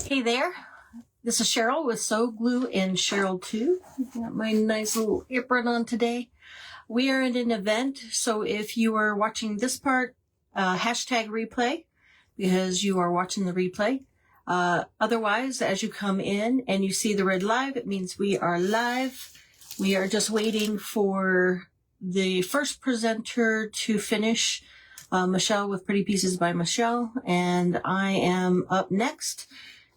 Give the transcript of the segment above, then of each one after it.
Hey there, this is Cheryl with Sew Glue and Cheryl 2. Got my nice little apron on today. We are at an event, so if you are watching this part, hashtag replay, because you are watching the replay. Otherwise, as you come in and you see the red live, it means we are live. We are just waiting for the first presenter to finish, Michelle with Pretty Pieces by Michelle, and I am up next.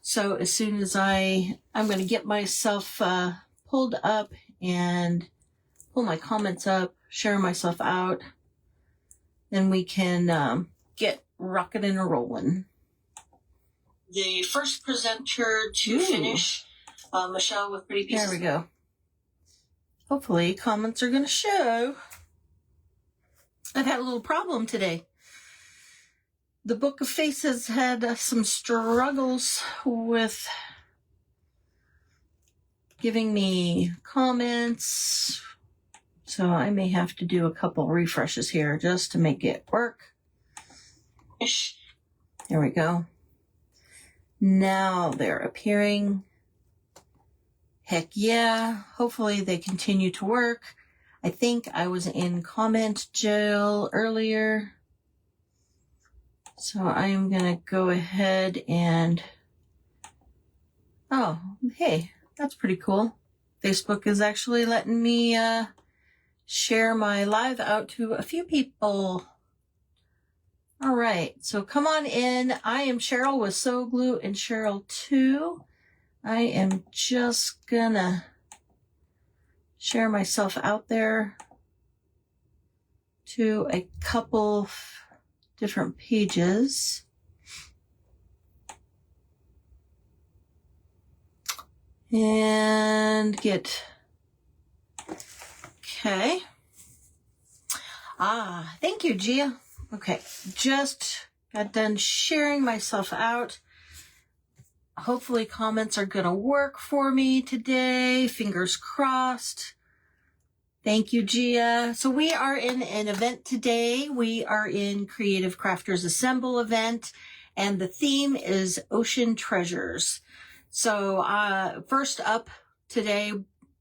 So as soon as I'm going to get myself pulled up and pull my comments up, share myself out, then we can get rocking and rolling. The first presenter to finish, Michelle with Pretty Pieces. There we go. Hopefully comments are going to show. I've had a little problem today. The Book of Faces had some struggles with giving me comments, so I may have to do a couple refreshes here just to make it work. There we go. Now they're appearing. Heck yeah. Hopefully they continue to work. I think I was in comment jail earlier. So I am going to go ahead and, oh, hey, that's pretty cool. Facebook is actually letting me share my live out to a few people. All right, so come on in. I am Cheryl with Sew Glue and Cheryl 2. I am just going to share myself out there to a couple different pages. And get, okay. Thank you, Gia. Okay, just got done sharing myself out. Hopefully comments are gonna work for me today. Fingers crossed. Thank you, Gia. So we are in an event today. We are in Creative Crafters Assemble event, and the theme is Ocean Treasures. So first up today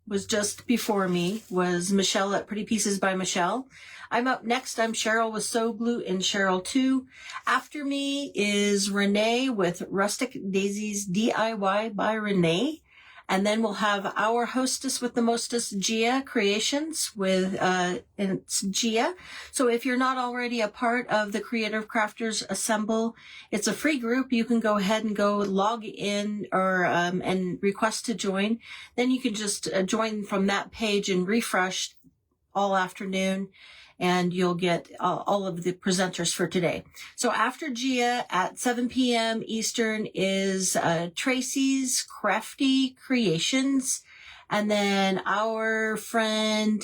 was just before me was Michelle at Pretty Pieces by Michelle. I'm up next. I'm Cheryl with Sew Glue and Cheryl 2. After me is Renee with Rustic Daisies DIY by Renee. And then we'll have our hostess with the mostest, Gia Creations with, and it's Gia. So if you're not already a part of the Creative Crafters Assemble, it's a free group. You can go ahead and go log in or, and request to join. Then you can just join from that page and refresh all afternoon, and you'll get all of the presenters for today. So after Gia at 7 p.m. Eastern is Tracy's Crafty Creations, and then our friend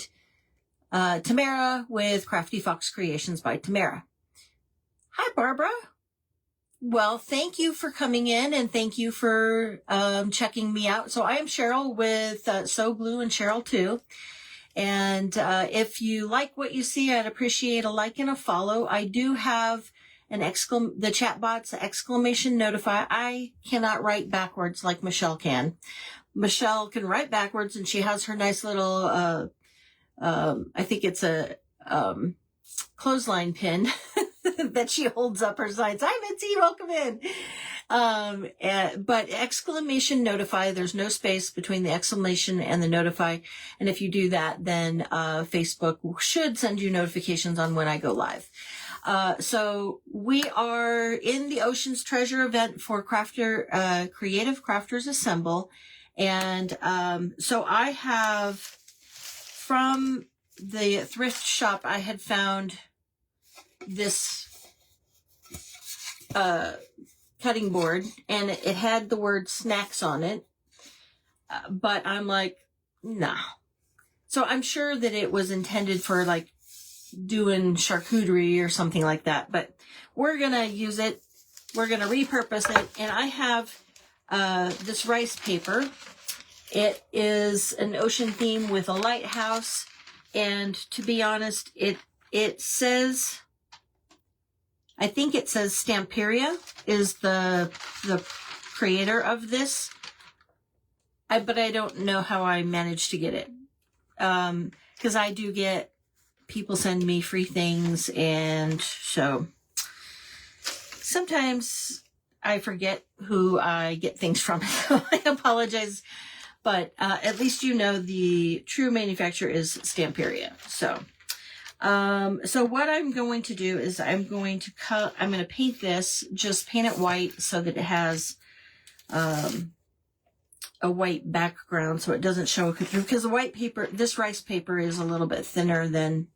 Tamara with Crafty Fox Creations by Tamara. Hi, Barbara. Well, thank you for coming in, and thank you for checking me out. So I am Cheryl with Sew Glue and Cheryl 2. And if you like what you see, I'd appreciate a like and a follow. I do have the chat box, exclamation notify. I cannot write backwards like Michelle can. Michelle can write backwards, and she has her nice little, I think it's a clothesline pin that she holds up her sides. Hi, Mitzi, welcome in. But exclamation notify, there's no space between the exclamation and the notify. And if you do that, then Facebook should send you notifications on when I go live. So we are in the Ocean's Treasure event for Creative Crafters Assemble. And so I have, from the thrift shop, I had found this cutting board, and it had the word snacks on it, but I'm like, nah. So I'm sure that it was intended for like doing charcuterie or something like that, but we're gonna use it, we're gonna repurpose it. And I have this rice paper. It is an ocean theme with a lighthouse, and to be honest, it says, I think it says Stamperia is the creator of this. But I don't know how I managed to get it. Because I do get people send me free things, and so sometimes I forget who I get things from. So I apologize. But at least you know the true manufacturer is Stamperia. So what I'm going to do is I'm going to paint this, just paint it white so that it has a white background so it doesn't show through, because the white paper, this rice paper, is a little bit thinner than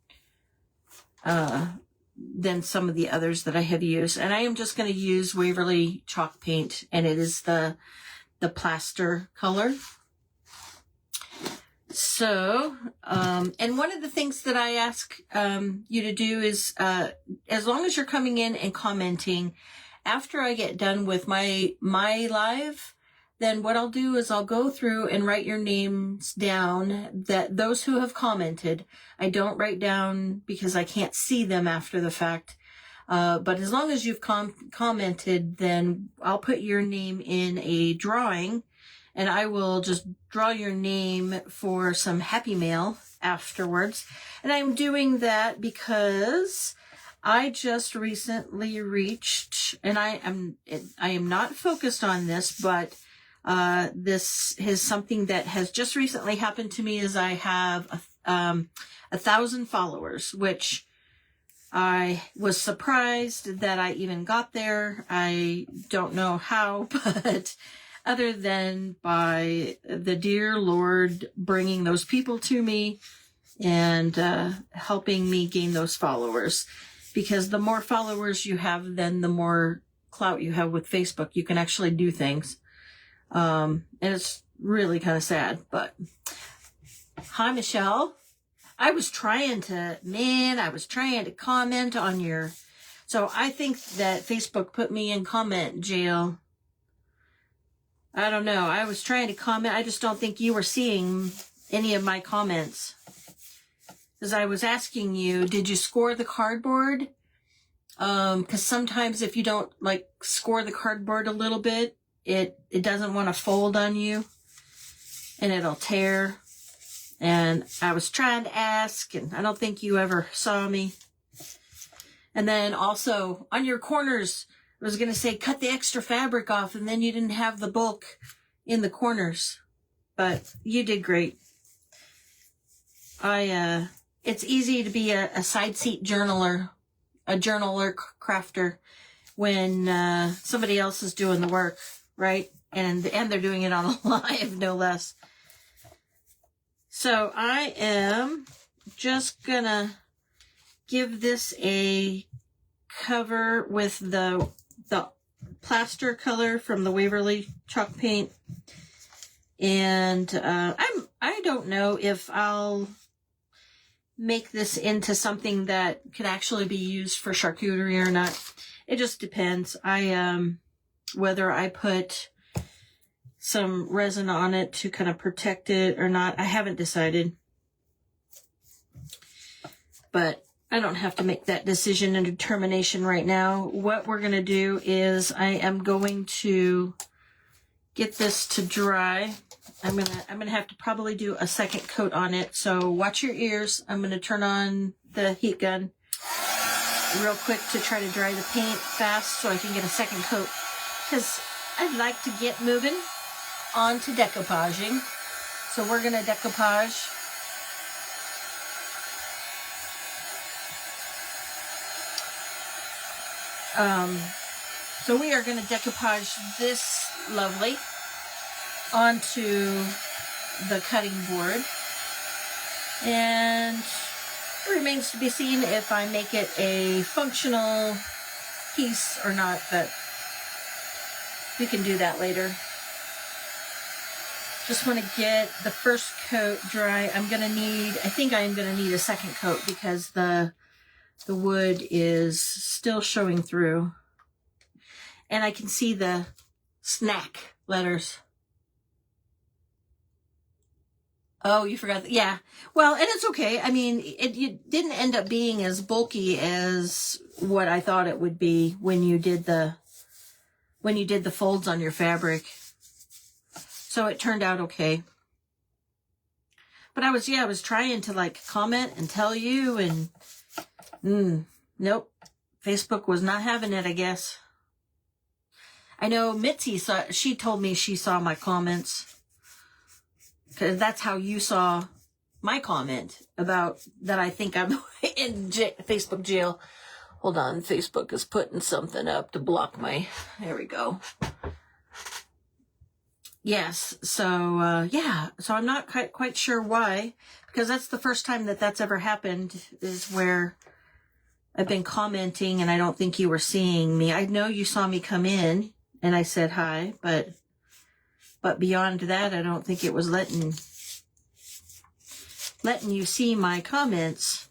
some of the others that I have used. And I am just going to use Waverly chalk paint, and it is the plaster color. So, and one of the things that I ask you to do is, as long as you're coming in and commenting, after I get done with my live, then what I'll do is I'll go through and write your names down, that those who have commented. I don't write down because I can't see them after the fact. But as long as you've commented, then I'll put your name in a drawing, and I will just draw your name for some Happy Mail afterwards. And I'm doing that because I just recently reached, and I am not focused on this, but this is something that has just recently happened to me, is I have 1,000 followers, which I was surprised that I even got there. I don't know how, but other than by the dear Lord bringing those people to me and helping me gain those followers. Because the more followers you have, then the more clout you have with Facebook. You can actually do things. And it's really kind of sad, but hi, Michelle. I was trying to comment on your, so I think that Facebook put me in comment jail. I don't know. I was trying to comment. I just don't think you were seeing any of my comments. Because I was asking you, did you score the cardboard? Because sometimes if you don't score the cardboard a little bit, it doesn't want to fold on you, and it'll tear. And I was trying to ask, and I don't think you ever saw me. And then also on your corners, I was going to say cut the extra fabric off, and then you didn't have the bulk in the corners. But you did great. It's easy to be a side seat journaler, crafter, when somebody else is doing the work. Right? And they're doing it on a live, no less. So I am just gonna give this a cover with the plaster color from the Waverly chalk paint. And I don't know if I'll make this into something that could actually be used for charcuterie or not. It just depends. Whether I put some resin on it to kind of protect it or not, I haven't decided. But I don't have to make that decision and determination right now. What we're going to do is I am going to get this to dry. I'm going to have to probably do a second coat on it. So watch your ears. I'm going to turn on the heat gun real quick to try to dry the paint fast so I can get a second coat. Because I'd like to get moving on to decoupaging. So we're going to decoupage. So we are going to decoupage this lovely onto the cutting board. And it remains to be seen if I make it a functional piece or not, but we can do that later. Just want to get the first coat dry. I think I'm going to need a second coat because the wood is still showing through. And I can see the snack letters. Oh, you forgot that. Yeah. Well, and it's okay. I mean, it didn't end up being as bulky as what I thought it would be when when you did the folds on your fabric. So it turned out okay. But I was trying to like comment and tell you, and nope. Facebook was not having it, I guess. I know Mitzi she told me she saw my comments. Because that's how you saw my comment about that I think I'm in Facebook jail. Hold on, Facebook is putting something up to block my... There we go. Yes, so, so I'm not quite sure why, because that's the first time that that's ever happened, is where I've been commenting and I don't think you were seeing me. I know you saw me come in and I said hi, but beyond that, I don't think it was letting you see my comments.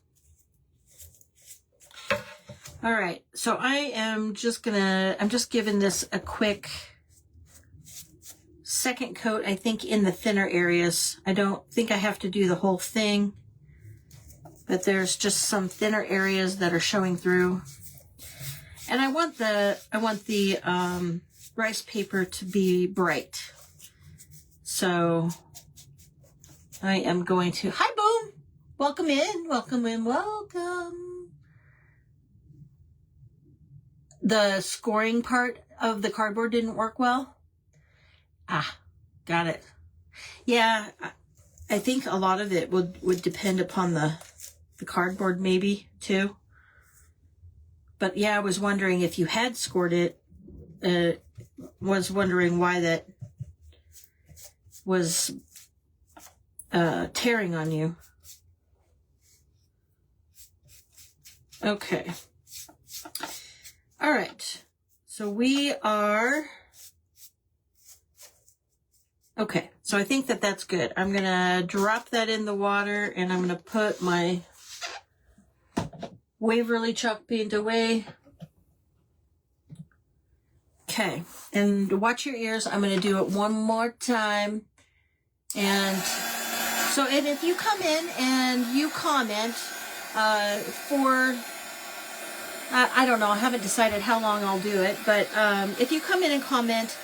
All right, so I'm just giving this a quick second coat, I think, in the thinner areas. I don't think I have to do the whole thing, but there's just some thinner areas that are showing through. And I want the rice paper to be bright. So I am going to, hi Boom, welcome in, welcome. The scoring part of the cardboard didn't work well. Got it. Yeah, I think a lot of it would depend upon the cardboard maybe too. But yeah, I was wondering if you had scored it, was wondering why that was tearing on you. Okay. All right. So we are... Okay, so I think that that's good. I'm going to drop that in the water, and I'm going to put my Waverly chalk paint away. Okay, and watch your ears. I'm going to do it one more time. And so, and if you come in and you comment I don't know, I haven't decided how long I'll do it, but if you come in and comment,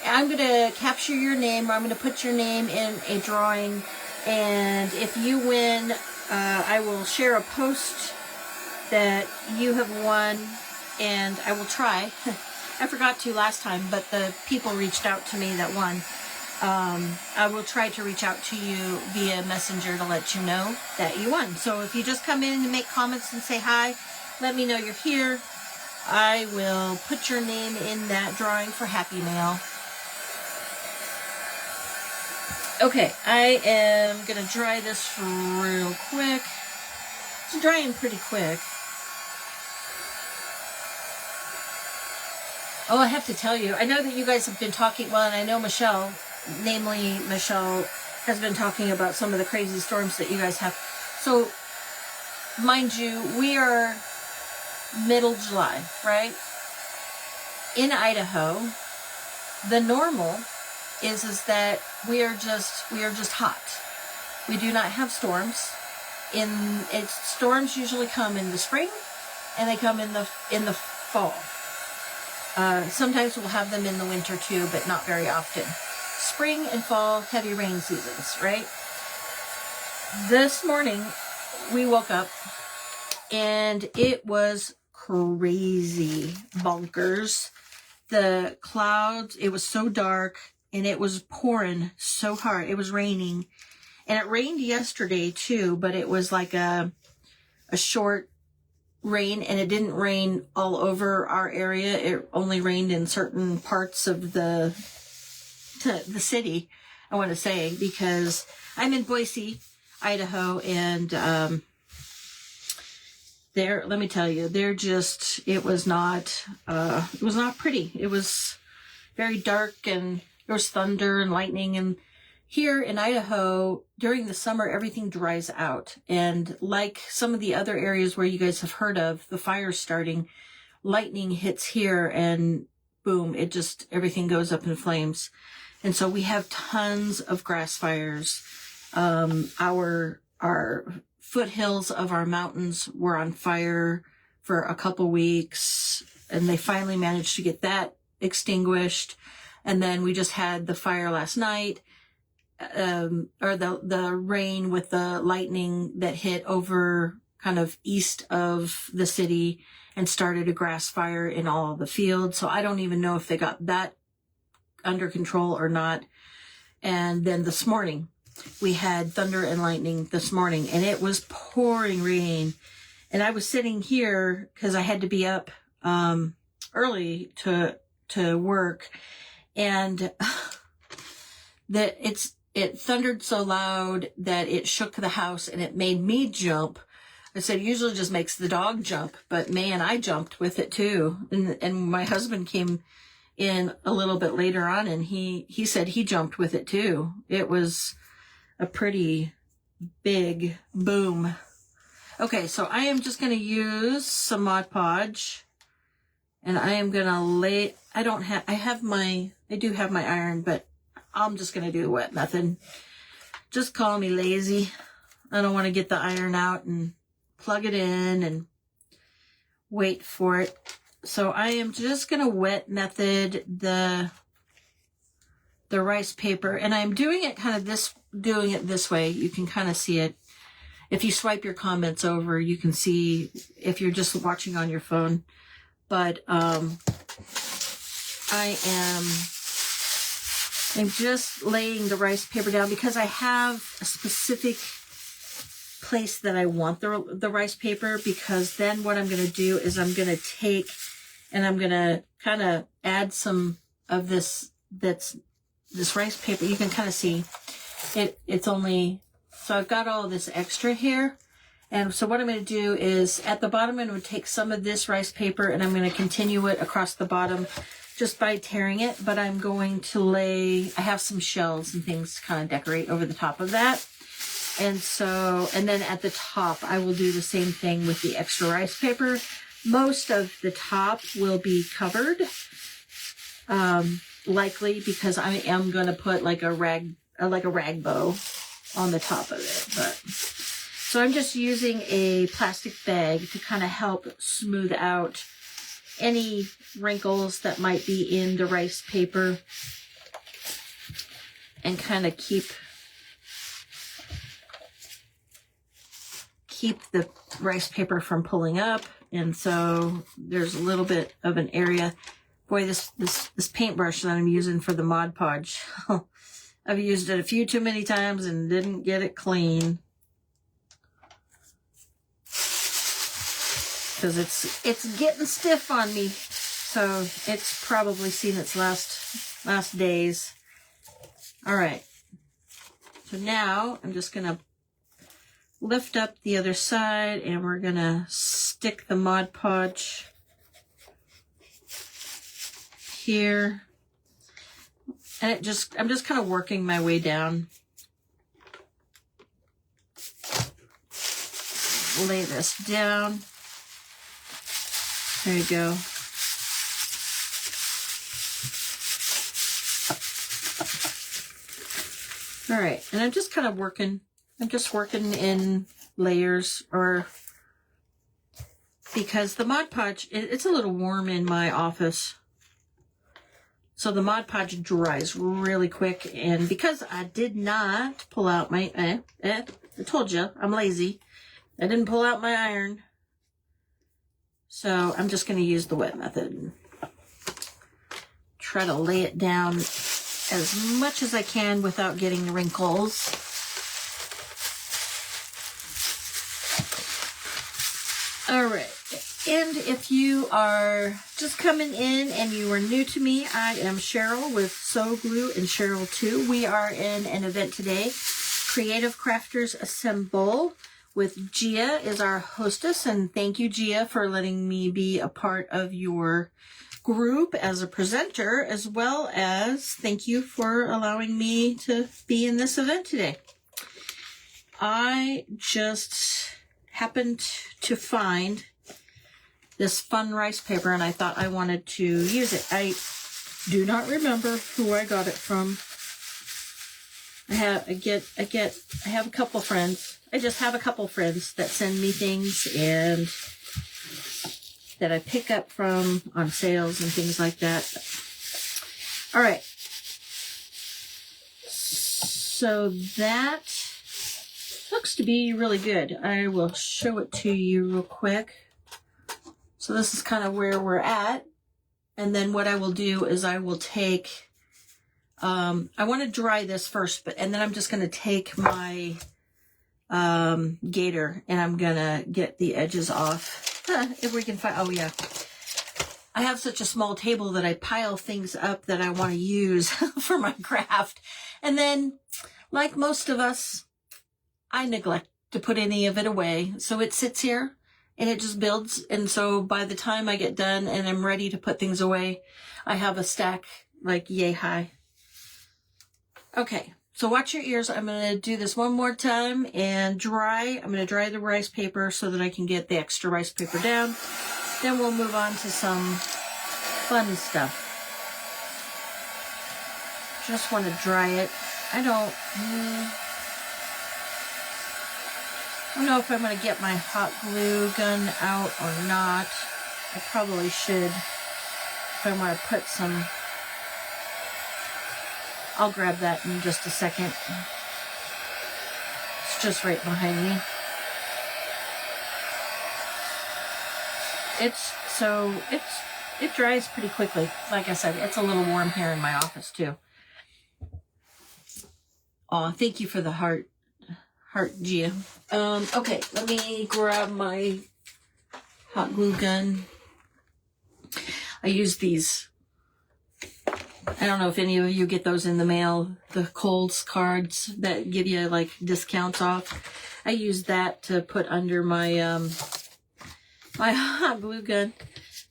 I'm going to capture your name, or I'm going to put your name in a drawing, and if you win, I will share a post that you have won, and I will try. I forgot to last time, but the people reached out to me that won. I will try to reach out to you via messenger to let you know that you won. So if you just come in and make comments and say hi, let me know you're here. I will put your name in that drawing for Happy Mail. Okay, I am going to dry this real quick. It's drying pretty quick. Oh, I have to tell you, I know that you guys have been talking, well, and I know Michelle, namely Michelle, has been talking about some of the crazy storms that you guys have. So, mind you, we are middle July, right? In Idaho, the normal is that we are just hot. We do not have storms. Storms usually come in the spring, and they come in the fall. Sometimes we'll have them in the winter too, but not very often. Spring and fall, heavy rain seasons, right? This morning, we woke up, and it was crazy bonkers. The clouds, it was so dark, and it was pouring so hard. It was raining, and it rained yesterday too, but it was like a short rain, and it didn't rain all over our area. It only rained in certain parts of the city, I want to say, because I'm in Boise, Idaho, and there, let me tell you, it was not pretty. It was very dark, and there was thunder and lightning, and here in Idaho, during the summer, everything dries out. And like some of the other areas where you guys have heard of, the fires starting, lightning hits here, and boom, everything goes up in flames. And so we have tons of grass fires. Our foothills of our mountains were on fire for a couple weeks, and they finally managed to get that extinguished. And then we just had the fire last night, or the rain with the lightning that hit over kind of east of the city and started a grass fire in all of the fields. So I don't even know if they got that under control or not. And then this morning, we had thunder and lightning this morning, and it was pouring rain. And I was sitting here because I had to be up early to work, and it thundered so loud that it shook the house, and it made me jump. I said, it usually just makes the dog jump, but man, I jumped with it too. And my husband came in a little bit later on, and he said he jumped with it too. It was a pretty big boom. Okay, so I am just going to use some Mod Podge, and I am going to I do have my iron, but I'm just going to do the wet method. Just call me lazy. I don't want to get the iron out and plug it in and wait for it. So I am just going to wet method the rice paper, and I'm doing it this way. You can kind of see it. If you swipe your comments over, you can see if you're just watching on your phone. But I'm just laying the rice paper down because I have a specific place that I want the rice paper, because then what I'm going to do is I'm going to take and I'm going to kind of add some of this rice paper. You can kind of see it's only, so I've got all this extra here. And so what I'm going to do is at the bottom, I'm going to take some of this rice paper and I'm going to continue it across the bottom just by tearing it. But I'm going to I have some shells and things to kind of decorate over the top of that. And then at the top, I will do the same thing with the extra rice paper. Most of the top will be covered, likely because I am going to put like a rag bow on the top of it. So I'm just using a plastic bag to kind of help smooth out any wrinkles that might be in the rice paper and kind of keep the rice paper from pulling up. And so there's a little bit of an area. Boy, this paintbrush that I'm using for the Mod Podge, I've used it a few too many times and didn't get it clean. Because it's getting stiff on me. So it's probably seen its last days. All right. So now I'm just going to lift up the other side, and we're going to stick the Mod Podge here. And I'm just kind of working my way down. Lay this down. There you go. All right, and I'm just kind of working. I'm just working in layers, or because the Mod Podge, it's a little warm in my office. So the Mod Podge dries really quick, and because I did not pull out my, I told you, I'm lazy. I didn't pull out my iron. So I'm just going to use the wet method and try to lay it down as much as I can without getting wrinkles. All right. And if you are just coming in and you are new to me, I am Cheryl with Sew Glue and Cheryl 2. We are in an event today, Creative Crafters Assemble, with Gia is our hostess. And thank you, Gia, for letting me be a part of your group as a presenter, as well as thank you for allowing me to be in this event today. I just happened to find this fun rice paper, and I thought I wanted to use it. I do not remember who I got it from. I have a couple friends. I just have a couple friends that send me things and that I pick up from on sales and things like that. All right. So that looks to be really good. I will show it to you real quick. So this is kind of where we're at. And then what I will do is I will take, I want to dry this first, and then I'm just going to take my gator and I'm going to get the edges off. If we can find, oh yeah. I have such a small table that I pile things up that I want to use for my craft. And then, like most of us, I neglect to put any of it away. So it sits here and it just builds. And so by the time I get done and I'm ready to put things away, I have a stack like yay high. Okay, so watch your ears. I'm going to do this one more time and dry. I'm going to dry the rice paper so that I can get the extra rice paper down. Then we'll move on to some fun stuff. Just want to dry it. I don't know if I'm going to get my hot glue gun out or not. I probably should. If I want to put some, I'll grab that in just a second. It's just right behind me. It dries pretty quickly. Like I said, it's a little warm here in my office too. Aw, thank you for the heart, Gia. Okay, let me grab my hot glue gun. I use these. I don't know if any of you get those in the mail, the Kohl's cards that give you like discounts off. I use that to put under my my hot glue gun.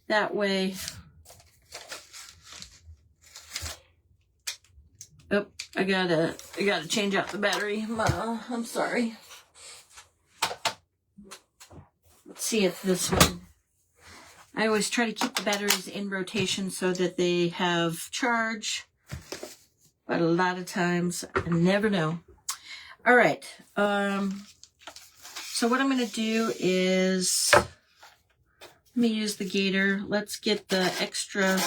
That way. Oh, I gotta change out the battery. I'm sorry. Let's see if this one. I always try to keep the batteries in rotation so that they have charge, but a lot of times I never know. All right. So what I'm going to do is let me use the gator. Let's get the extra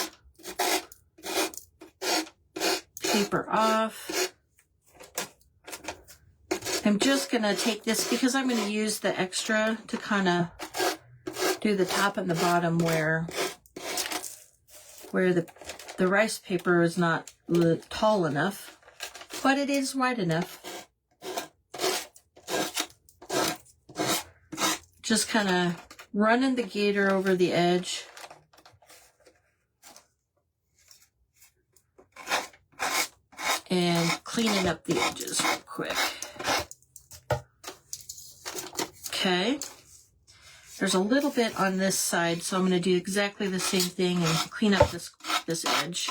paper off. I'm just going to take this because I'm going to use the extra to kind of do the top and the bottom where the rice paper is not tall enough, but it is wide enough. Just kind of running the gator over the edge. And cleaning up the edges real quick. Okay. There's a little bit on this side, so I'm going to do exactly the same thing and clean up this edge.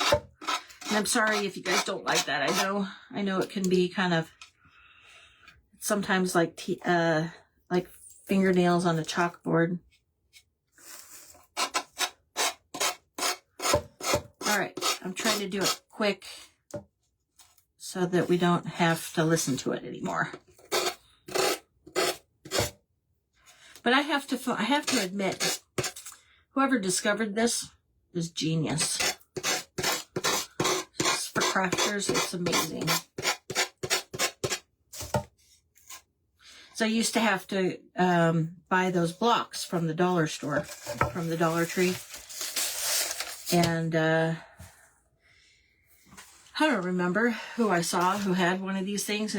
And I'm sorry if you guys don't like that. I know it can be kind of sometimes like fingernails on a chalkboard. All right, I'm trying to do it quick so that we don't have to listen to it anymore. But I have to admit, whoever discovered this is genius. For crafters, it's amazing. So I used to have to buy those blocks from the dollar store, from the Dollar Tree. And I don't remember who I saw who had one of these things,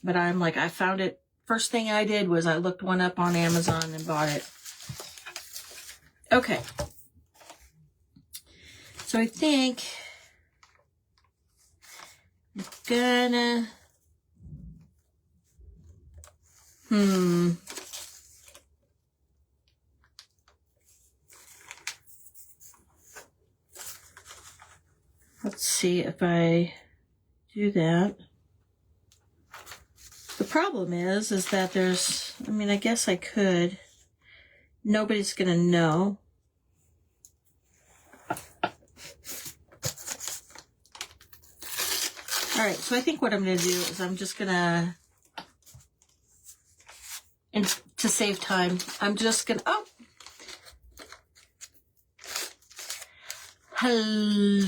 but I'm like, I found it. First thing I did was I looked one up on Amazon and bought it. Okay. So I think I'm gonna, let's see if I do that. The problem is that I guess I could. Nobody's going to know. All right, so I think what I'm going to do is I'm just going to, and to save time, I'm just going to, Hello.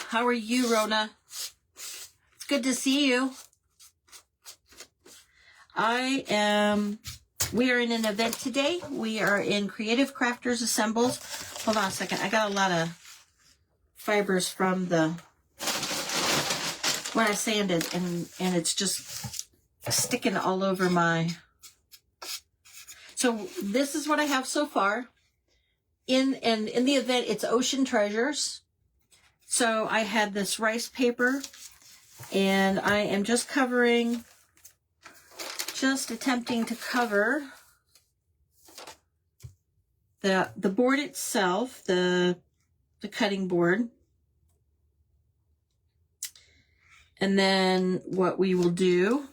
How are you, Rona? It's good to see you. We are in an event today. We are in Creative Crafters Assembles. Hold on a second. I got a lot of fibers from when I sanded, and it's just sticking all over my... So this is what I have so far. In the event, it's Ocean Treasures. So I had this rice paper, and I am just attempting to cover the board itself, the cutting board. And then what we will do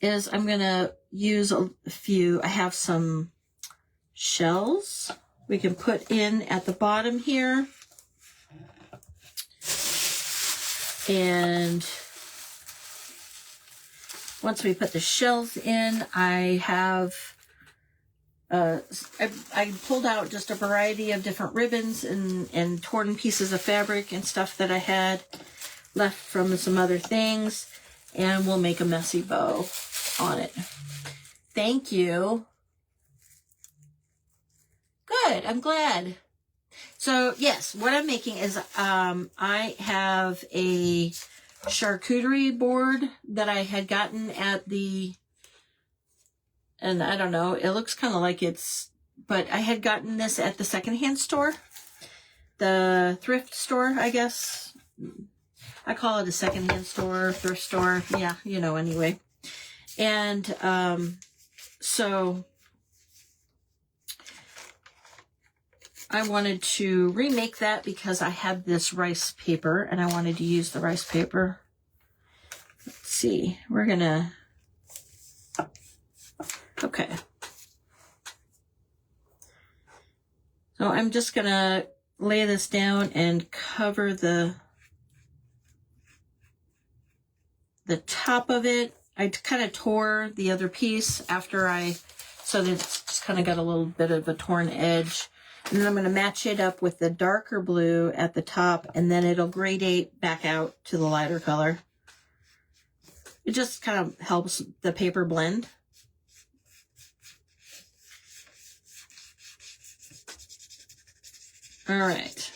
is I'm going to use a few. I have some shells we can put in at the bottom here. And once we put the shells in, I have I pulled out just a variety of different ribbons and torn pieces of fabric and stuff that I had left from some other things, and we'll make a messy bow on it. Thank you. Good, I'm glad. So yes, what I'm making is I have a charcuterie board that I had gotten at and I don't know, it looks kind of like but I had gotten this at the secondhand store, the thrift store, I guess. I call it a secondhand store, thrift store. Yeah, anyway. And so I wanted to remake that because I had this rice paper and I wanted to use the rice paper. Let's see, okay. So I'm just gonna lay this down and cover the top of it. I kind of tore the other piece so that it's just kind of got a little bit of a torn edge. And then I'm going to match it up with the darker blue at the top, and then it'll gradate back out to the lighter color. It just kind of helps the paper blend. All right.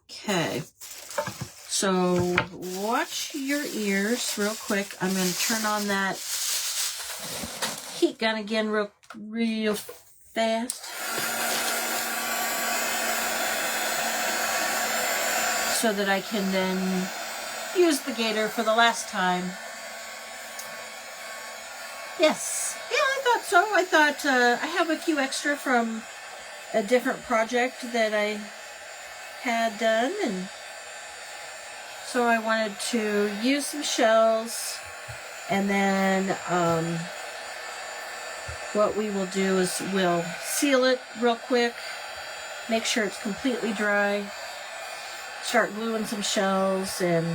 Okay. So watch your ears real quick. I'm going to turn on that heat gun again real fast. So that I can then use the gator for the last time. Yes. Yeah, I thought so. I thought I have a few extra from a different project that I had done, and so I wanted to use some shells, and then what we will do is we'll seal it real quick, make sure it's completely dry, start gluing some shells, and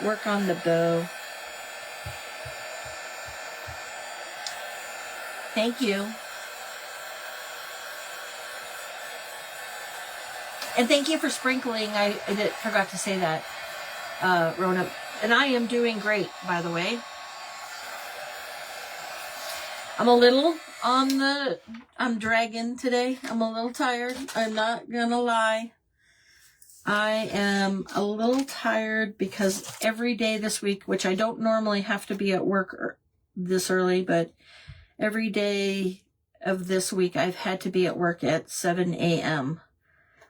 work on the bow. Thank you. And thank you for sprinkling. I forgot to say that, Rona. And I am doing great, by the way. I'm dragging today. I'm a little tired. I'm not gonna lie. I am a little tired because every day this week, which I don't normally have to be at work this early, but every day of this week I've had to be at work at 7 a.m.,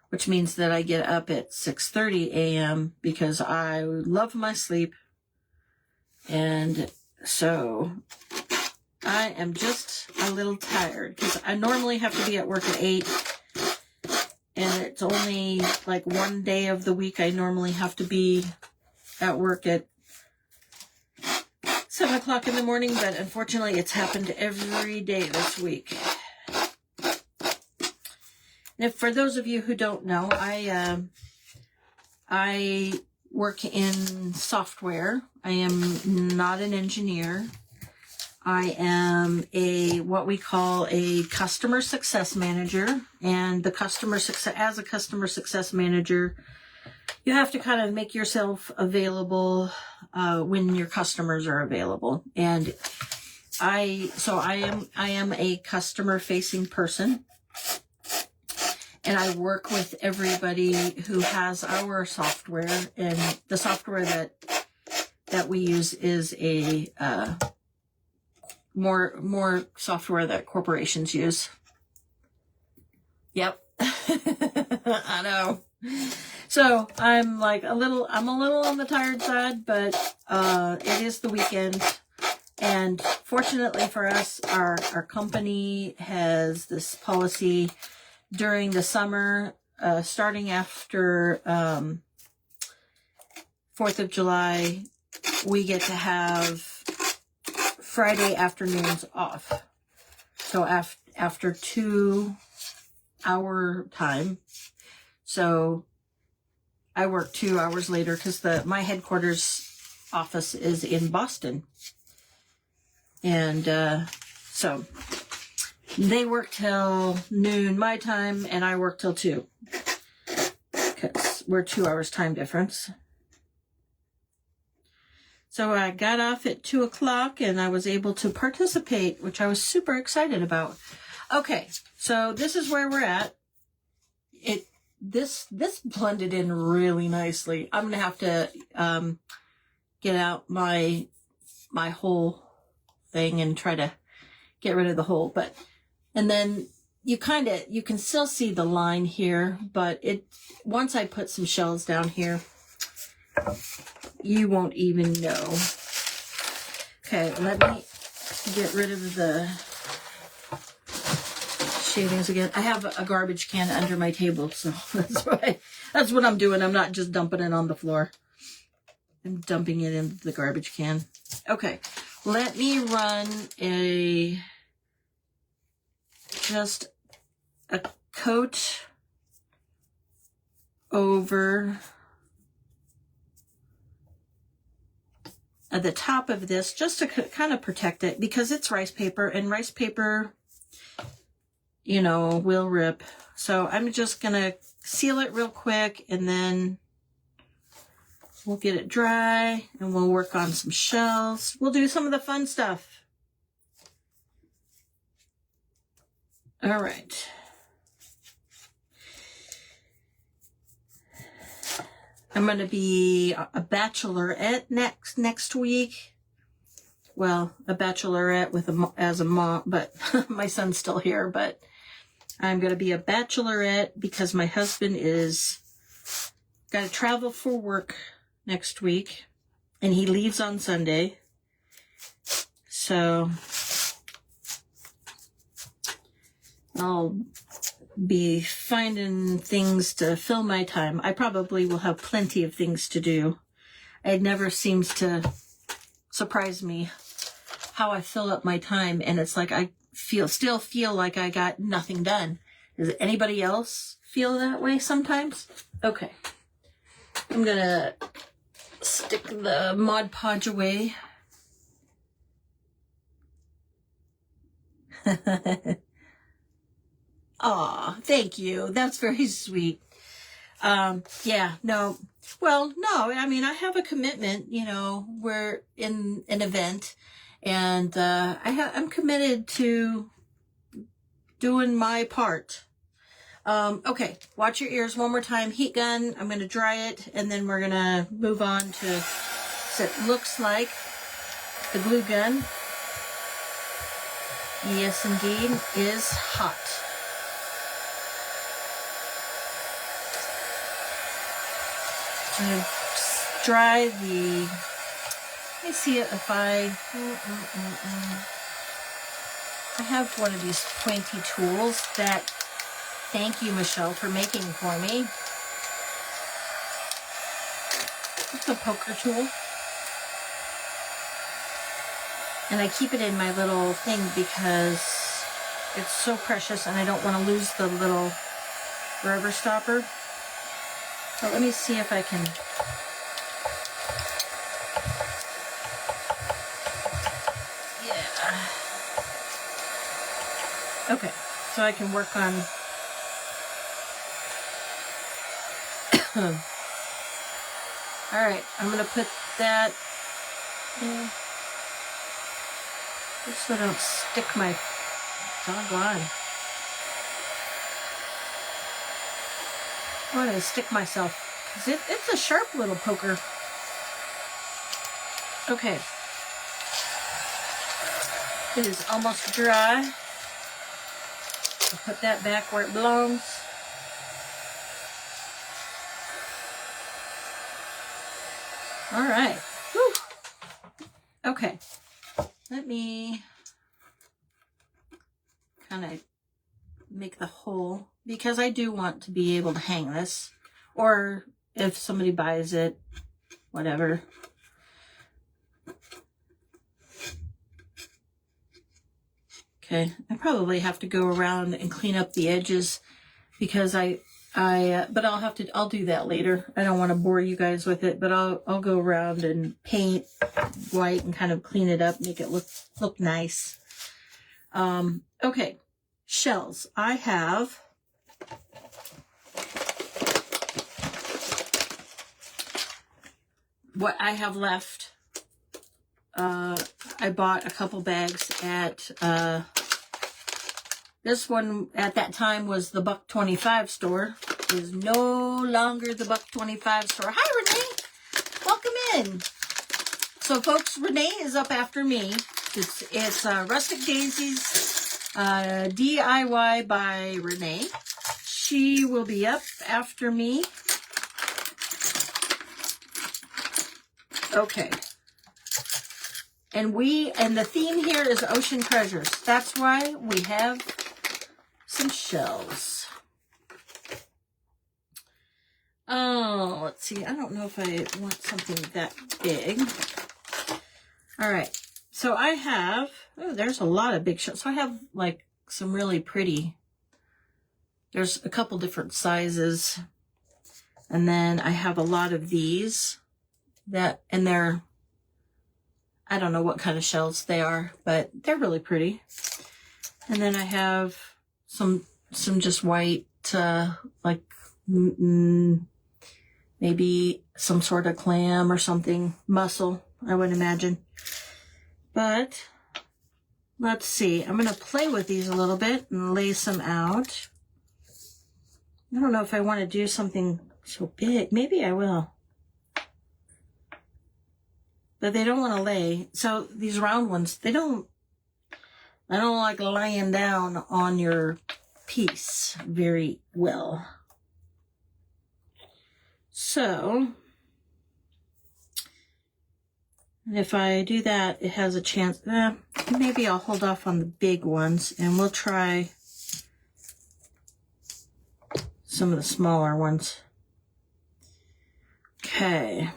which means that I get up at 6:30 a.m. because I love my sleep. And so I am just a little tired because I normally have to be at work at 8. And it's only like one day of the week I normally have to be at work at 7 o'clock in the morning. But unfortunately, it's happened every day this week. And for those of you who don't know, I work in software. I am not an engineer. I am what we call a customer success manager. And as a customer success manager, you have to kind of make yourself available when your customers are available. And I am a customer facing person, and I work with everybody who has our software, and the software that we use is a more software that corporations use. Yep. I know. So I'm a little on the tired side, but it is the weekend. And fortunately for us, our company has this policy during the summer, starting after 4th of July, we get to have Friday afternoons off. So after 2 hour time. So I work 2 hours later because my headquarters office is in Boston. And so they work till noon my time, and I work till 2 because we're 2 hours time difference. So I got off at 2 o'clock and I was able to participate, which I was super excited about. Okay, so this is where we're at. This blended in really nicely. I'm gonna have to get out my whole thing and try to get rid of the hole, and then you can still see the line here, but once I put some shells down here, you won't even know. Okay, let me get rid of the shavings again. I have a garbage can under my table, so that's what I'm doing. I'm not just dumping it on the floor. I'm dumping it into the garbage can. Okay. Let me run just a coat over at the top of this, just to kind of protect it, because it's rice paper, and rice paper, will rip. So I'm just going to seal it real quick, and then we'll get it dry, and we'll work on some shells. We'll do some of the fun stuff. All right. I'm going to be a bachelorette next week. Well, a bachelorette as a mom, but my son's still here. But I'm going to be a bachelorette because my husband is got to travel for work next week, and he leaves on Sunday. So I'll be finding things to fill my time. I probably will have plenty of things to do. It never seems to surprise me how I fill up my time, and it's like I still feel like I got nothing done. Does anybody else feel that way sometimes? Okay. I'm gonna stick the Mod Podge away. Aw, thank you. That's very sweet. Yeah, no. Well, no, I mean, I have a commitment, we're in an event, and I'm committed to doing my part. Okay, watch your ears one more time. Heat gun, I'm going to dry it, and then we're going to move on to, so it looks like the glue gun, yes indeed, is hot. I'm going to dry let me see if I have one of these pointy tools that, thank you, Michelle, for making for me. It's a poker tool. And I keep it in my little thing because it's so precious and I don't want to lose the little rubber stopper. So let me see if I can Okay, so I can work on all right, I'm gonna put that in just so I don't stick my doggone. I want to stick myself because it's a sharp little poker. Okay, it is almost dry. I'll put that back where it belongs. All right. Whew. Okay. Let me kind of make the hole because I do want to be able to hang this, or if somebody buys it, whatever. Okay. I probably have to go around and clean up the edges because but I'll do that later. I don't want to bore you guys with it, but I'll go around and paint white and kind of clean it up, make it look nice. Okay, shells. I have what I have left. I bought a couple bags at this one at that time was the $1.25 store. It is no longer the $1.25 store. Hi, Renee. Welcome in. So, folks, Renee is up after me. It's Rustic Daisies DIY by Renee. She will be up after me. Okay. And the theme here is ocean treasures. That's why we have some shells. Oh, let's see. I don't know if I want something that big. All right. So I have, there's a lot of big shells. So I have like some really pretty, there's a couple different sizes. And then I have a lot of these and they're, I don't know what kind of shells they are, but they're really pretty. And then I have some just white, like maybe some sort of clam or something, mussel, I would imagine. But let's see. I'm going to play with these a little bit and lace them out. I don't know if I want to do something so big. Maybe I will. But they don't want to lay. So these round ones, I don't like laying down on your piece very well. So, if I do that, it has a chance. Maybe I'll hold off on the big ones and we'll try some of the smaller ones. Okay.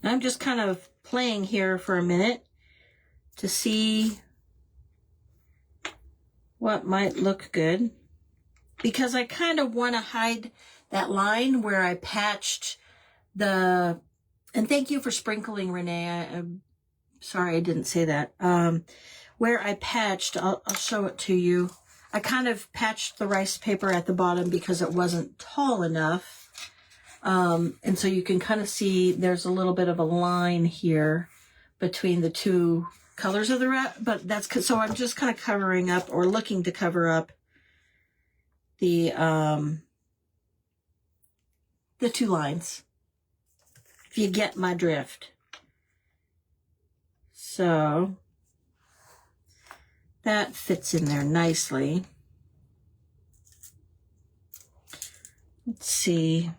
I'm just kind of playing here for a minute to see what might look good, because I kind of want to hide that line where I patched and thank you for sprinkling, Renee. I'm sorry I didn't say that. Where I patched, I'll show it to you. I kind of patched the rice paper at the bottom because it wasn't tall enough. And so you can kind of see there's a little bit of a line here between the two colors of the wrap, but so I'm just kind of covering up or looking to cover up the two lines, if you get my drift. So that fits in there nicely. Let's see.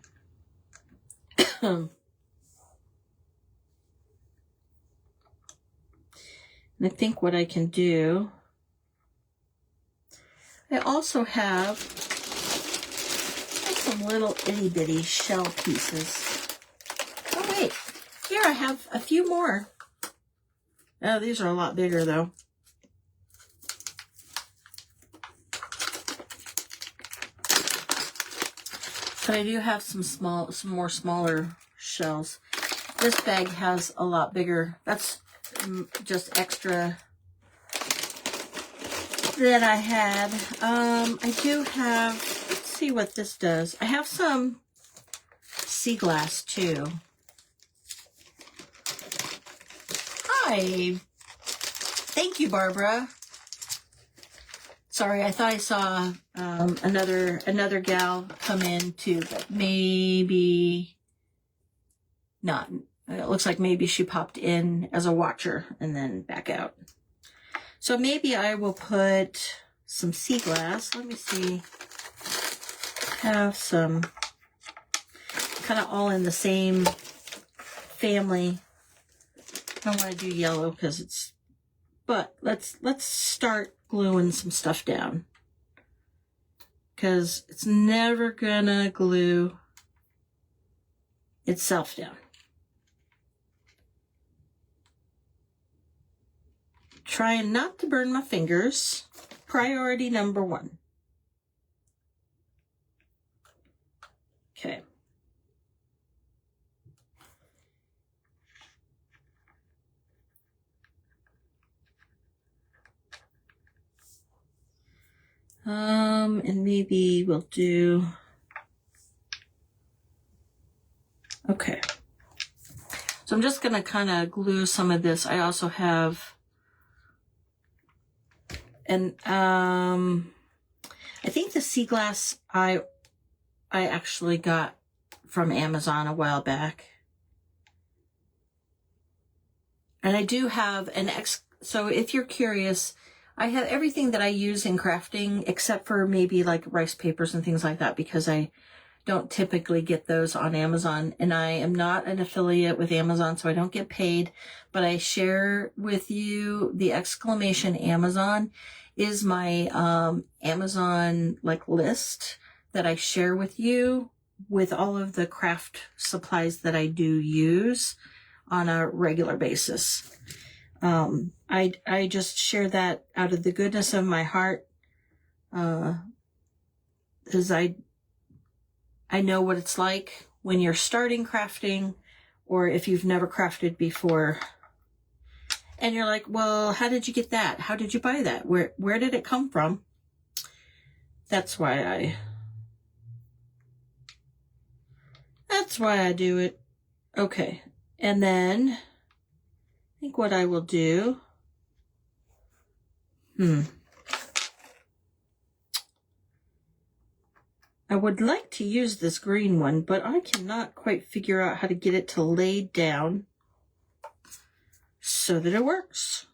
And I think what I can do, I also have some little itty bitty shell pieces. Oh wait, here I have a few more. Oh, these are a lot bigger though. But I do have some more smaller shells. This bag has a lot bigger. That's just extra that I had. I do have, let's see what this does. I have some sea glass too. Hi. Thank you, Barbara. Sorry, I thought I saw another gal come in too, but maybe not. It looks like maybe she popped in as a watcher and then back out. So maybe I will put some sea glass. Let me see. Have some kind of all in the same family. I don't want to do yellow because it's, but let's start gluing some stuff down, because it's never gonna glue itself down. Trying not to burn my fingers. Priority number one. Okay. And maybe we'll do, okay. So I'm just gonna kind of glue some of this. I also have, and I think the sea glass I actually got from Amazon a while back. And I do have an so if you're curious, I have everything that I use in crafting except for maybe like rice papers and things like that, because I don't typically get those on Amazon, and I am not an affiliate with Amazon, so I don't get paid, but I share with you the exclamation Amazon is my Amazon like list that I share with you with all of the craft supplies that I do use on a regular basis. I just share that out of the goodness of my heart, because I know what it's like when you're starting crafting, or if you've never crafted before, and you're like, well, how did you get that? How did you buy that? Where did it come from? That's why I do it. Okay. And then I think what I will do, I would like to use this green one, but I cannot quite figure out how to get it to lay down so that it works.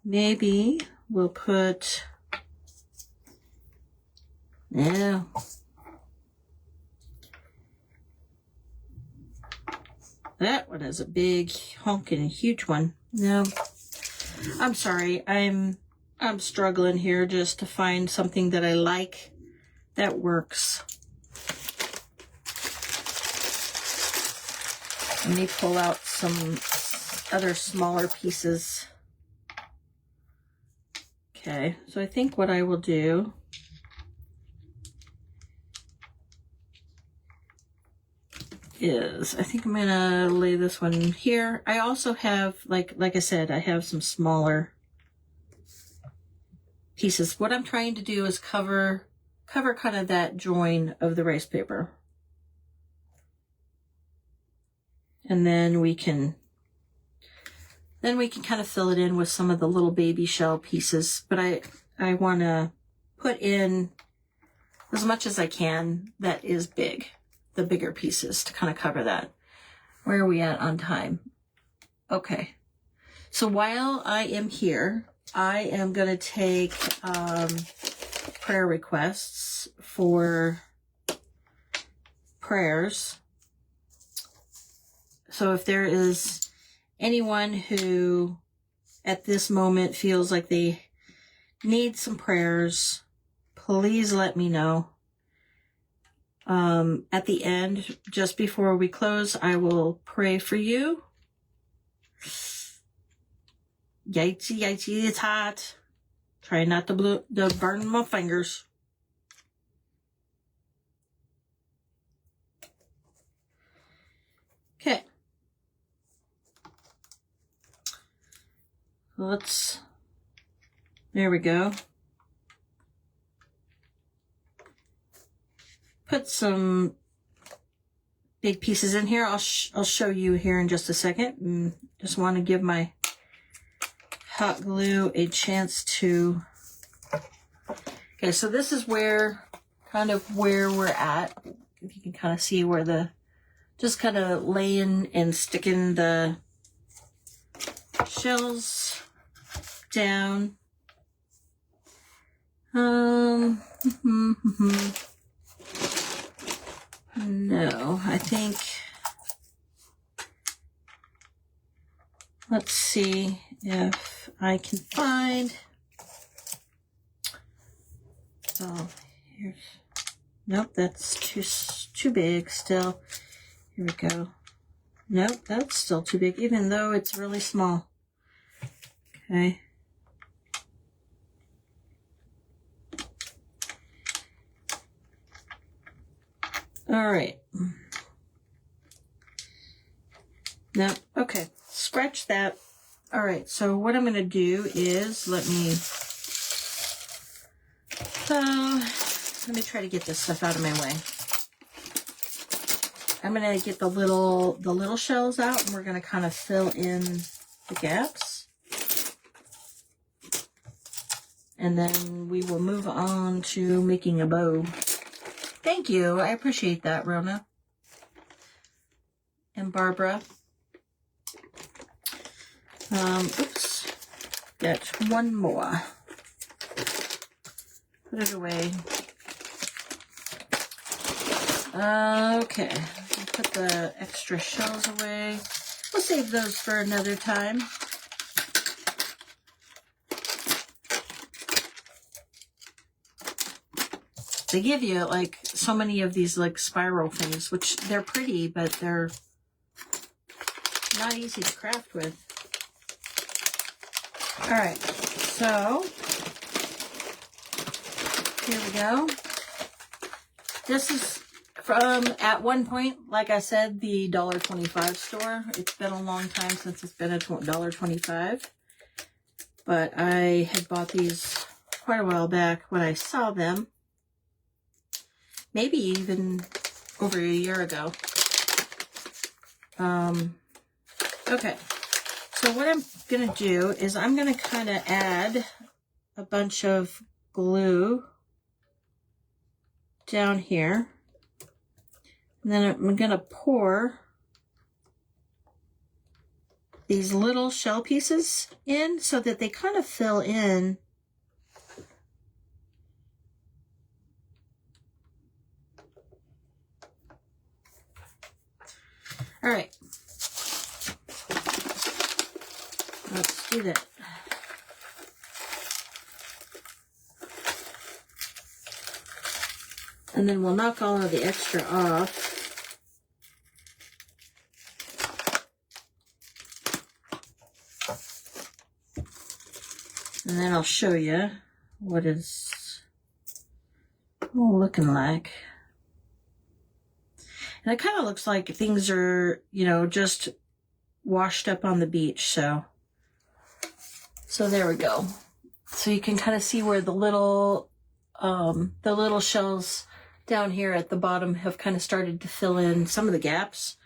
Maybe we'll put, no. That one is a big honking huge one. No, I'm sorry. I'm struggling here just to find something that I like that works. Let me pull out some other smaller pieces. Okay, so I think what I will do is, I think I'm gonna lay this one here. I also have, like I said, I have some smaller pieces. What I'm trying to do is cover kind of that join of the rice paper. And then we can kind of fill it in with some of the little baby shell pieces. But I want to put in as much as I can that is big, the bigger pieces, to kind of cover that. Where are we at on time? Okay. So while I am here, I am going to take prayer requests for prayers. So if there is anyone who at this moment feels like they need some prayers, please let me know. At the end, just before we close, I will pray for you. Yikesy, yikesy, it's hot. Try not to burn my fingers. There we go. Put some big pieces in here. I'll show you here in just a second. Just want to give my hot glue a chance to... Okay, so this is where we're at. If you can kind of see where just kind of laying and sticking the shells down. No, I think, let's see if I can find, here's, nope, that's too big still. Here we go. Nope, that's still too big, even though it's really small. Okay. All right. No, okay. Scratch that. All right. So what I'm going to do is let me try to get this stuff out of my way. I'm going to get the little shells out, and we're going to kind of fill in the gaps. And then we will move on to making a bow. Thank you. I appreciate that, Rona. And Barbara. Oops. Get one more. Put it away. Okay. I'll put the extra shells away. We'll save those for another time. They give you like so many of these like spiral things, which they're pretty, but they're not easy to craft with. All right, so here we go. This is from, at one point, like I said, the $1.25 store. It's been a long time since it's been a $1.25, but I had bought these quite a while back when I saw them. Maybe even over a year ago. Okay, so what I'm going to do is I'm going to kind of add a bunch of glue down here. And then I'm going to pour these little shell pieces in so that they kind of fill in . All right, let's do that. And then we'll knock all of the extra off. And then I'll show you what it's looking like. And it kind of looks like things are, just washed up on the beach. So there we go. So you can kind of see where the little shells down here at the bottom have kind of started to fill in some of the gaps.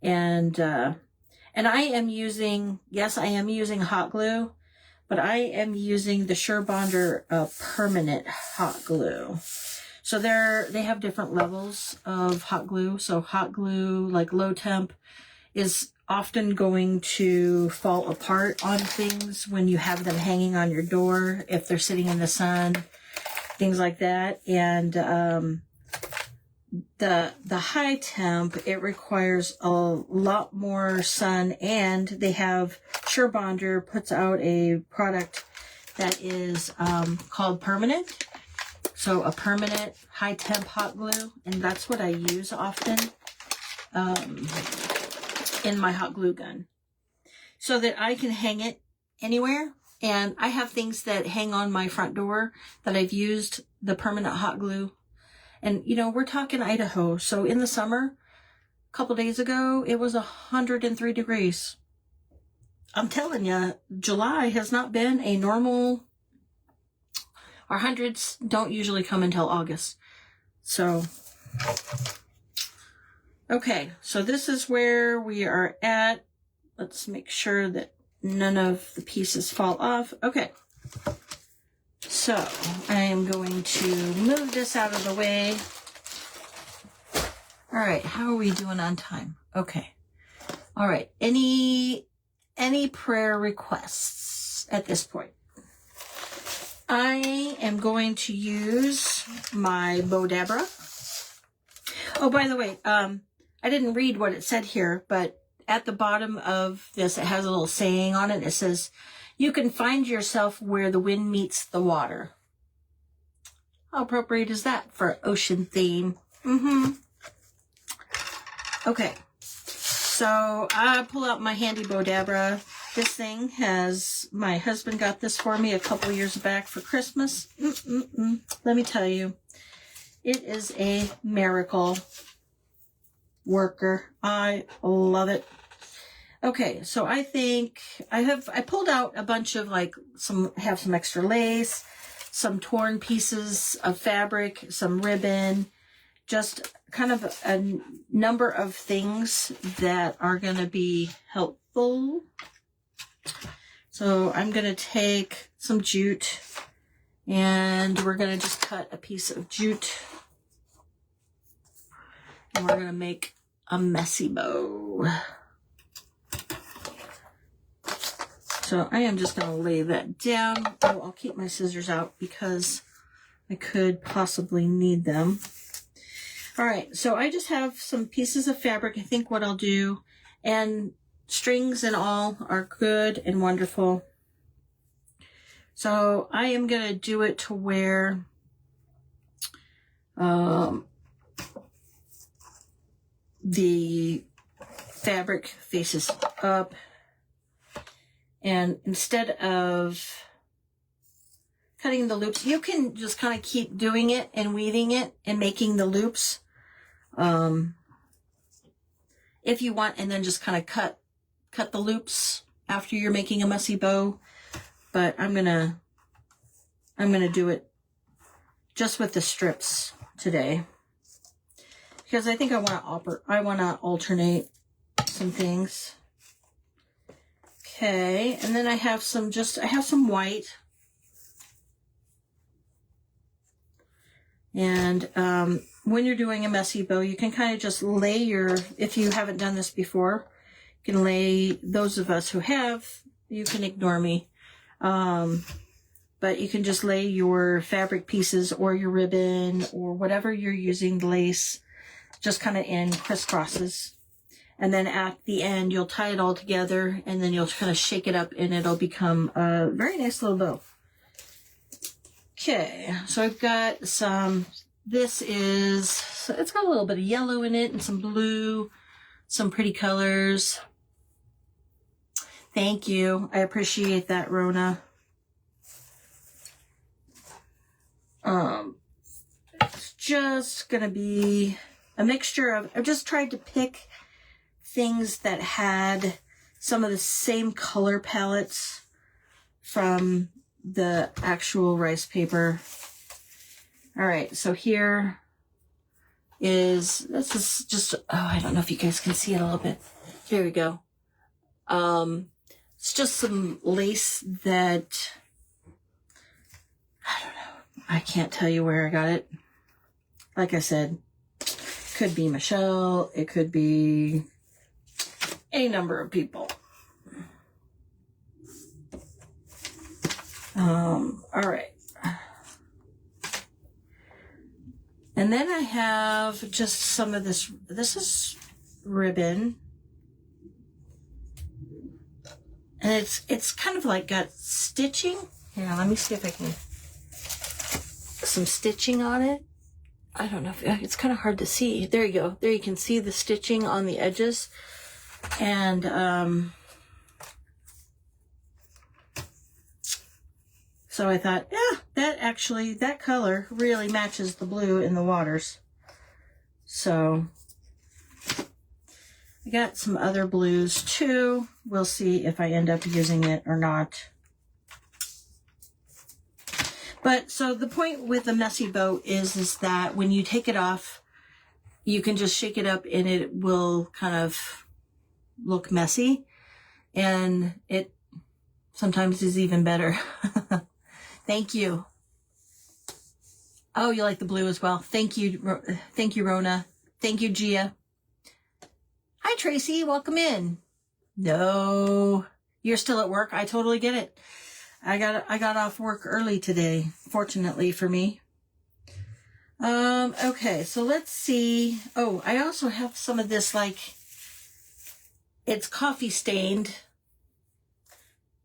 And I am using, yes, I am using hot glue, but I am using the Surebonder permanent hot glue. So they have different levels of hot glue. So hot glue, like low temp, is often going to fall apart on things when you have them hanging on your door, if they're sitting in the sun, things like that. And the high temp, it requires a lot more sun, and they have, Surebonder puts out a product that is called permanent. So a permanent high temp hot glue, and that's what I use often in my hot glue gun, so that I can hang it anywhere. And I have things that hang on my front door that I've used the permanent hot glue. And we're talking Idaho, so in the summer, a couple days ago, it was 103 degrees. I'm telling you, July has not been a normal. Our hundreds don't usually come until August. So, okay, so this is where we are at. Let's make sure that none of the pieces fall off. Okay. So, I am going to move this out of the way. All right, how are we doing on time? Okay. All right, any prayer requests at this point? I am going to use my Bodabra. Oh, by the way, I didn't read what it said here, but at the bottom of this, it has a little saying on it. It says, "You can find yourself where the wind meets the water." How appropriate is that for ocean theme? Okay, so I pull out my handy Bodabra. This thing my husband got this for me a couple years back for Christmas. Let me tell you, it is a miracle worker. I love it. Okay, so I think I pulled out a bunch of some extra lace, some torn pieces of fabric, some ribbon, just kind of a number of things that are going to be helpful. So I'm going to take some jute, and we're going to just cut a piece of jute, and we're going to make a messy bow. So I am just going to lay that down. Oh, I'll keep my scissors out because I could possibly need them. All right, so I just have some pieces of fabric. I think what I'll do, and strings and all are good and wonderful. So I am going to do it to where the fabric faces up. And instead of cutting the loops, you can just kind of keep doing it and weaving it and making the loops if you want, and then just kind of cut the loops after you're making a messy bow. But I'm gonna do it just with the strips today because I think I want to alternate some things. Okay, and then I have some white, and when you're doing a messy bow, you can kind of just lay if you haven't done this before, you can lay, those of us who have, you can ignore me, but you can just lay your fabric pieces or your ribbon or whatever you're using, lace, just kind of in crisscrosses. And then at the end, you'll tie it all together, and then you'll kind of shake it up, and it'll become a very nice little bow. Okay, so I've got it's got a little bit of yellow in it and some blue, some pretty colors. Thank you. I appreciate that, Rona. It's just going to be a mixture of, I've just tried to pick things that had some of the same color palettes from the actual rice paper. All right, so this is just, I don't know if you guys can see it a little bit. Here we go. It's just some lace that, I don't know, I can't tell you where I got it. Like I said, could be Michelle, it could be a number of people. All right. And then I have just some of this is ribbon. And it's kind of like got stitching. Here, let me see if I can, some stitching on it. I don't know if it's kind of hard to see. There you go. There you can see the stitching on the edges. And so I thought, yeah, that color really matches the blue in the waters. So I got some other blues too. We'll see if I end up using it or not. But so the point with the messy bow is that when you take it off, you can just shake it up and it will kind of look messy. And it sometimes is even better. Thank you. Oh, you like the blue as well. Thank you. Thank you, Rona. Thank you, Gia. Hi, Tracy. Welcome in. No, you're still at work. I totally get it. I got off work early today, fortunately for me. Okay, so let's see. Oh, I also have some of this, like, it's coffee stained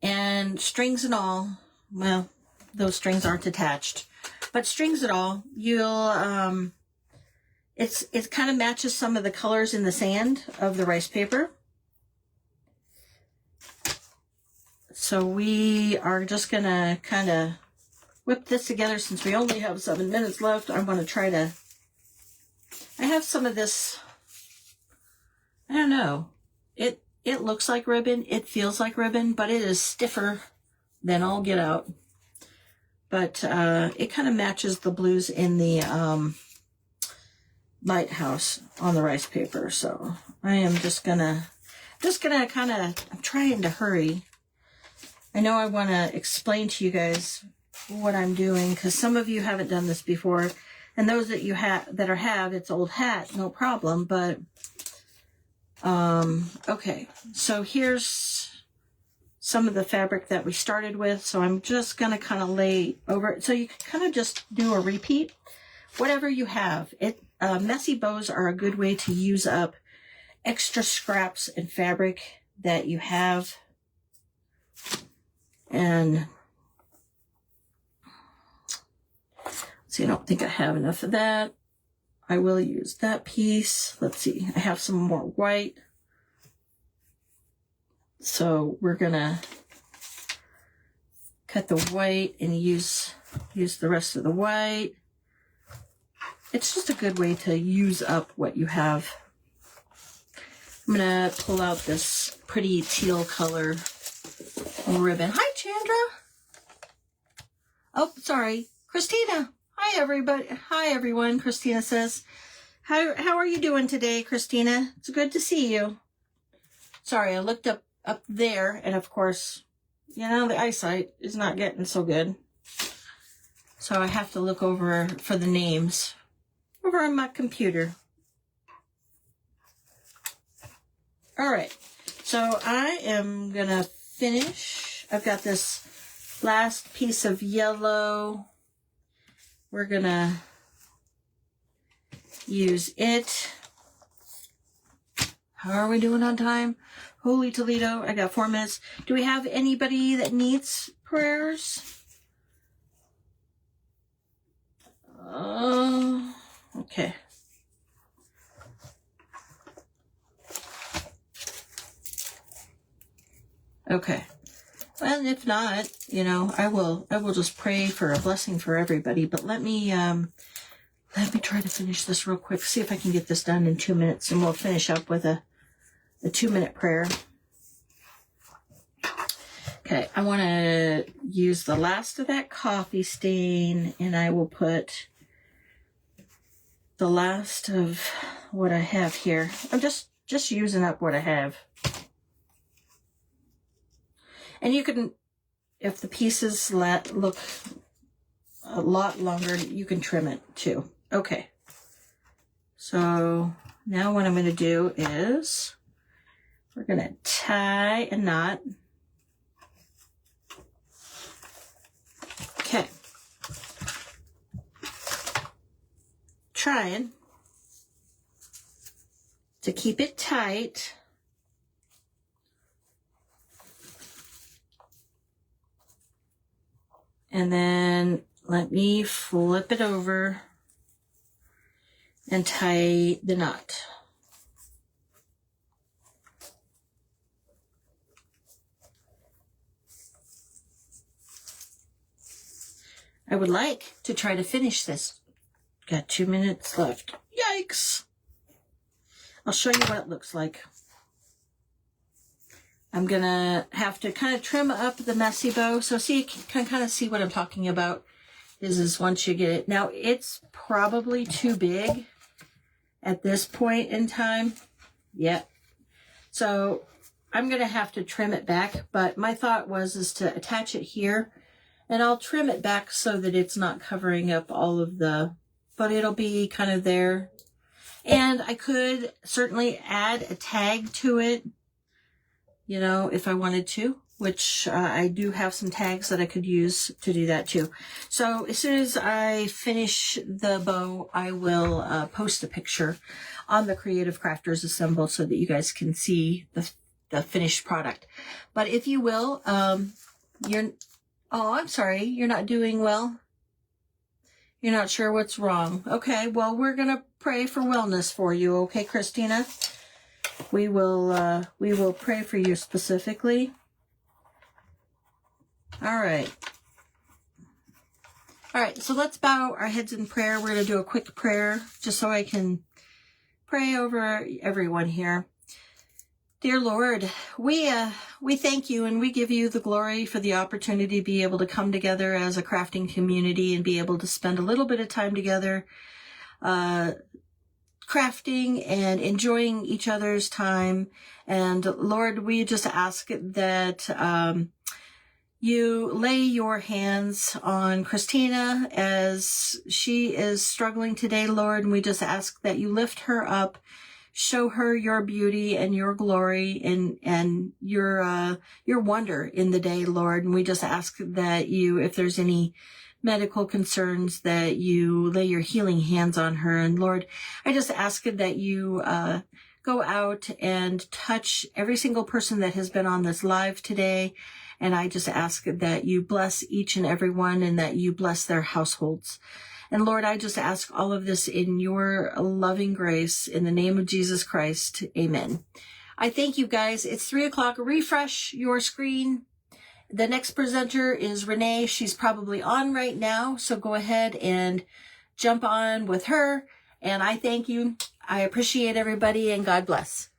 and strings and all. Well, those strings aren't attached, but strings and all, you'll, it kind of matches some of the colors in the sand of the rice paper. So we are just going to kind of whip this together since we only have 7 minutes left. I'm going to try to, I have some of this, I don't know, it looks like ribbon, it feels like ribbon, but it is stiffer than all get out. But it kind of matches the blues in the lighthouse on the rice paper. So I am just gonna kind of, I'm trying to hurry. I know I want to explain to you guys what I'm doing because some of you haven't done this before, and those that you have it's old hat, no problem. But okay, so here's some of the fabric that we started with. So I'm just gonna kind of lay over it. So you can kind of just do a repeat, whatever you have. Messy bows are a good way to use up extra scraps and fabric that you have. And see, I don't think I have enough of that. I will use that piece. Let's see, I have some more white. So we're gonna cut the white and use the rest of the white. It's just a good way to use up what you have. I'm gonna pull out this pretty teal color ribbon. Hi, Chandra. Oh, sorry. Christina. Hi, everybody. Hi, everyone. Christina says, how are you doing today, Christina? It's good to see you. Sorry, I looked up there, and of course, you know, the eyesight is not getting so good. So I have to look over for the names over on my computer. All right. So I am going to finish. I've got this last piece of yellow. We're going to use it. How are we doing on time? Holy Toledo, I got 4 minutes. Do we have anybody that needs prayers? Okay. Okay. Well, if not, you know, I will just pray for a blessing for everybody. But let me try to finish this real quick. See if I can get this done in 2 minutes, and we'll finish up with a 2-minute prayer. Okay, I want to use the last of that coffee stain, and I will put the last of what I have here. I'm just using up what I have. And you can, if the pieces look a lot longer, you can trim it too. Okay. So now what I'm going to do is we're going to tie a knot. Okay. Trying to keep it tight. And then let me flip it over and tie the knot. I would like to try to finish this. Got 2 minutes left. Yikes! I'll show you what it looks like. I'm going to have to kind of trim up the messy bow. So see, you can kind of see what I'm talking about is once you get it. Now, it's probably too big at this point in time. Yeah. So I'm going to have to trim it back. But my thought is to attach it here. And I'll trim it back so that it's not covering up all of but it'll be kind of there. And I could certainly add a tag to it, you know, if I wanted to, which I do have some tags that I could use to do that too. So as soon as I finish the bow, I will post a picture on the Creative Crafters Assemble so that you guys can see the finished product. But if you will, I'm sorry, you're not doing well. You're not sure what's wrong. Okay, well, we're going to pray for wellness for you. Okay, Christina? We will pray for you specifically. All right. All right, so let's bow our heads in prayer. We're going to do a quick prayer just so I can pray over everyone here. Dear Lord, we thank you and we give you the glory for the opportunity to be able to come together as a crafting community and be able to spend a little bit of time together crafting and enjoying each other's time. And Lord, we just ask that you lay your hands on Christina as she is struggling today, Lord, and we just ask that you lift her up. Show her your beauty and your glory and your wonder in the day, Lord. And we just ask that you, if there's any medical concerns, that you lay your healing hands on her. And Lord, I just ask that you go out and touch every single person that has been on this live today. And I just ask that you bless each and every one and that you bless their households. And Lord, I just ask all of this in your loving grace, in the name of Jesus Christ. Amen. I thank you guys. It's 3:00. Refresh your screen. The next presenter is Renee. She's probably on right now. So go ahead and jump on with her. And I thank you. I appreciate everybody and God bless.